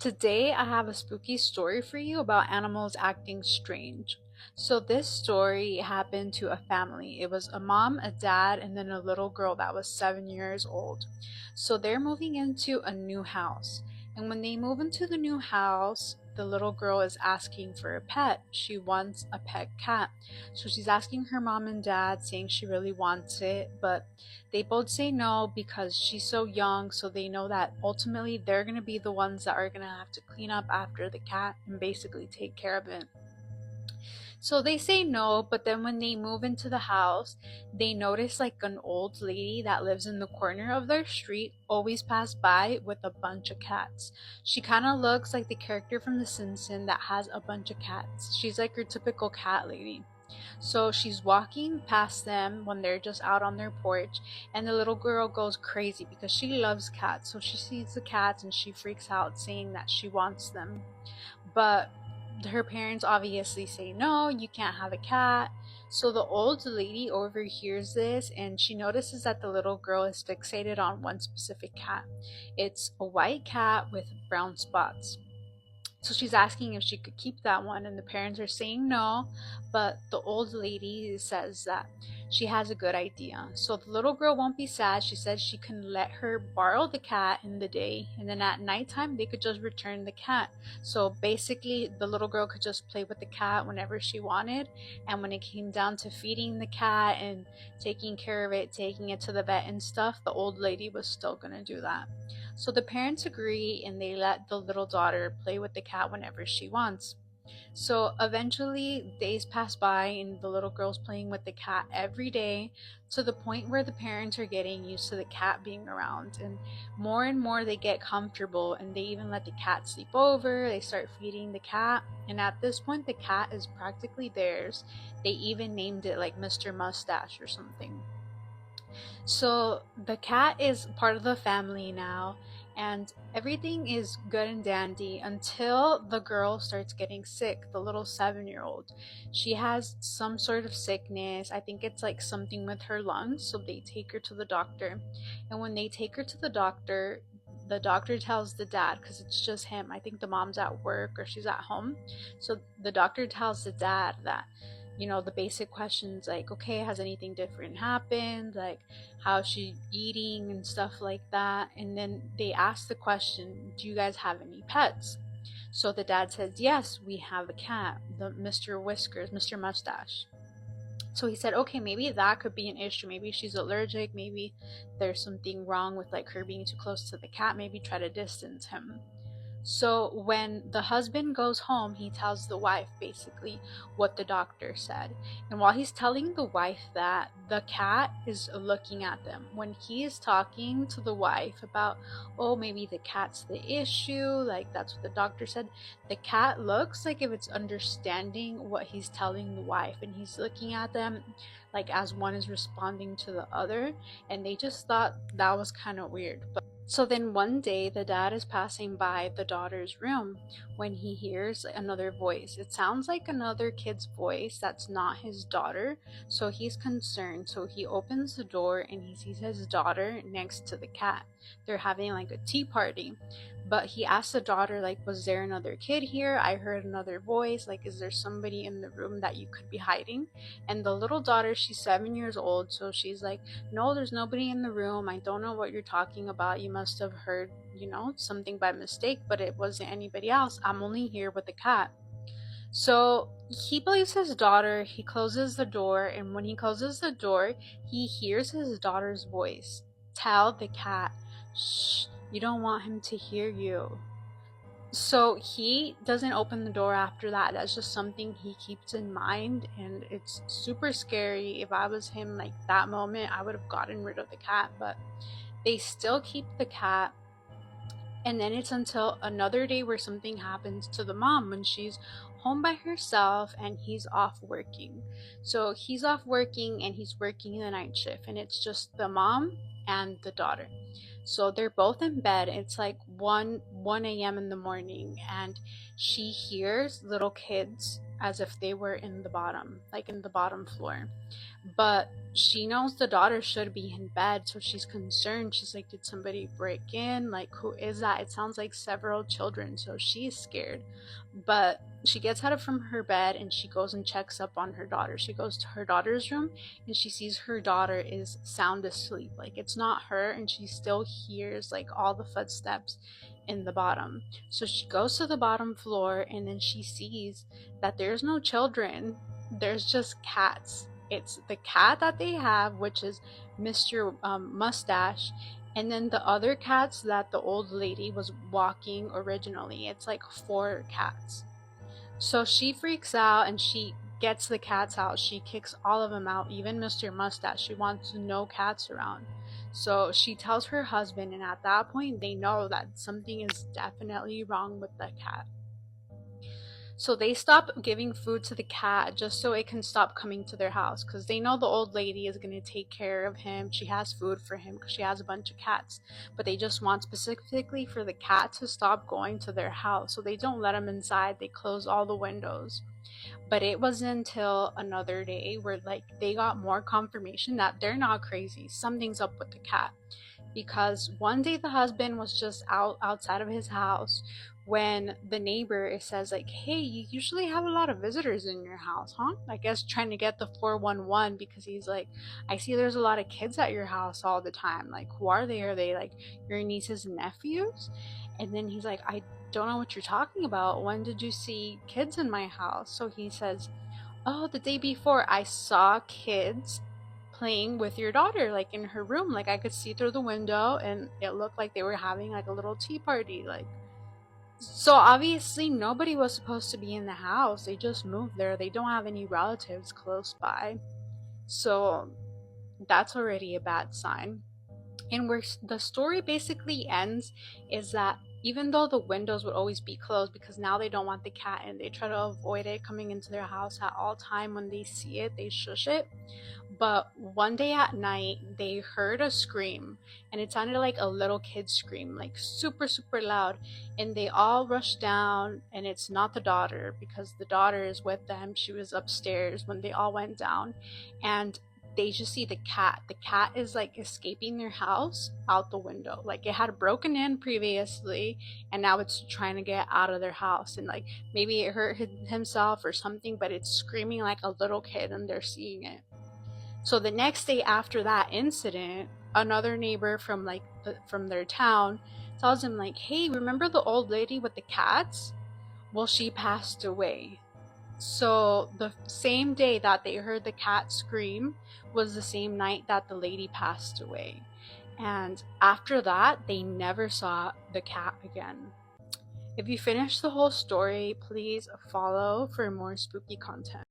Today, I have a spooky story for you about animals acting strange. So, this story happened to a family. It was a mom, a dad, and then a little girl that was 7 years old. So, they're moving into a new house. And when they move into the new house, the little girl is asking for a pet. She wants a pet cat. So, she's asking her mom and dad, saying she really wants it, but they both say no because she's so young, so they know that ultimately they're going to be the ones that are going to have to clean up after the cat and basically take care of it. So they say no, but then when they move into the house, they notice like an old lady that lives in the corner of their street always pass by with a bunch of cats. She kind of looks like the character from The Simpsons that has a bunch of cats. She's like your typical cat lady. So she's walking past them when they're just out on their porch, and the little girl goes crazy because she loves cats. So she sees the cats and she freaks out, saying that she wants them. But her parents obviously say, no, you can't have a cat. So the old lady overhears this and she notices that the little girl is fixated on one specific cat. It's a white cat with brown spots. So she's asking if she could keep that one, and the parents are saying no. But the old lady says that she has a good idea. So the little girl won't be sad. She says she can let her borrow the cat in the day, and then at nighttime they could just return the cat. So basically, the little girl could just play with the cat whenever she wanted. And when it came down to feeding the cat and taking care of it, taking it to the vet and stuff, the old lady was still gonna do that. So the parents agree and they let the little daughter play with the cat whenever she wants. So eventually, days pass by, and the little girl's playing with the cat every day to the point where the parents are getting used to the cat being around. And more, they get comfortable and they even let the cat sleep over. They start feeding the cat. And at this point, the cat is practically theirs. They even named it like Mr. Mustache or something. So the cat is part of the family now, and everything is good and dandy until the girl starts getting sick, the little 7 year old. She has some sort of sickness. I think it's like something with her lungs, so they take her to the doctor. And when they take her to the doctor tells the dad, because it's just him. I think the mom's at work or she's at home. So the doctor tells the dad that the basic questions like, okay, has anything different happened? Like, how's she eating and stuff like that. And then they ask the question, do you guys have any pets? So the dad says, yes, we have a cat, the Mr. Whiskers, Mr. Mustache. So he said, okay, maybe that could be an issue. Maybe she's allergic. Maybe there's something wrong with like her being too close to the cat. Maybe try to distance him. So when the husband goes home, he tells the wife basically what the doctor said. And while he's telling the wife that, the cat is looking at them. When he is talking to the wife about, oh, maybe the cat's the issue, like that's what the doctor said, the cat looks like if it's understanding what he's telling the wife, and he's looking at them like as one is responding to the other. And they just thought that was kind of weird. So then one day, the dad is passing by the daughter's room when he hears another voice. It sounds like another kid's voice that's not his daughter, so he's concerned. So he opens the door and he sees his daughter next to the cat. They're having like a tea party. But he asks the daughter, like, was there another kid here? I heard another voice. Like, is there somebody in the room that you could be hiding? And the little daughter, she's 7 years old, so she's like, no, there's nobody in the room. I don't know what you're talking about. You must have heard, something by mistake, but it wasn't anybody else. I'm only here with the cat. So he believes his daughter. He closes the door, and when he closes the door, he hears his daughter's voice tell the cat, shh, you don't want him to hear you. So he doesn't open the door after that. That's just something he keeps in mind, and it's super scary. If I was him, like that moment, I would have gotten rid of the cat, but they still keep the cat. And then it's until another day where something happens to the mom when she's home by herself and he's off working. So he's off working and he's working the night shift, and it's just the mom and the daughter. So they're both in bed. It's like 1 a.m. in the morning, and she hears little kids as if they were in the bottom, like in the bottom floor. But she knows the daughter should be in bed, so she's concerned. She's like, did somebody break in? Like, who is that? It sounds like several children, so she's scared. But she gets out of from her bed and she goes and checks up on her daughter. She goes to her daughter's room and she sees her daughter is sound asleep. Like, it's not her, and she still hears like all the footsteps in the bottom. So she goes to the bottom floor and then she sees that there's no children, there's just cats. It's the cat that they have, which is Mr. Mustache, and then the other cats that the old lady was walking originally. It's like four cats. So she freaks out and she gets the cats out. She kicks all of them out, even Mr. Mustache. She wants no cats around. So she tells her husband, and at that point, they know that something is definitely wrong with the cat. So they stop giving food to the cat just so it can stop coming to their house, because they know the old lady is going to take care of him. She has food for him because she has a bunch of cats. But they just want specifically for the cat to stop going to their house. So they don't let him inside. They close all the windows. But it wasn't until another day where like they got more confirmation that they're not crazy. Something's up with the cat. Because one day the husband was just outside of his house when the neighbor says like, hey, you usually have a lot of visitors in your house, huh? I guess trying to get the 411, because he's like, I see there's a lot of kids at your house all the time. Like, who are they? Are they like your nieces and nephews? And then he's like, I don't know what you're talking about. When did you see kids in my house? So he says, oh, the day before I saw kids playing with your daughter, like in her room. Like, I could see through the window and it looked like they were having like a little tea party. Like, so obviously nobody was supposed to be in the house. They just moved there. They don't have any relatives close by. So that's already a bad sign. And where the story basically ends is that even though the windows would always be closed, because now they don't want the cat in, they try to avoid it coming into their house at all time. When they see it, they shush it. But one day at night, they heard a scream, and it sounded like a little kid scream, like super, super loud. And they all rushed down, and it's not the daughter, because the daughter is with them. She was upstairs when they all went down. And they just see the cat. The cat is like escaping their house out the window. Like, it had broken in previously and now it's trying to get out of their house. And like maybe it hurt himself or something, but it's screaming like a little kid and they're seeing it. So the next day after that incident, another neighbor from like from their town tells him like, hey, remember the old lady with the cats? Well, she passed away. So the same day that they heard the cat scream was the same night that the lady passed away. And after that, they never saw the cat again. If you finish the whole story, please follow for more spooky content.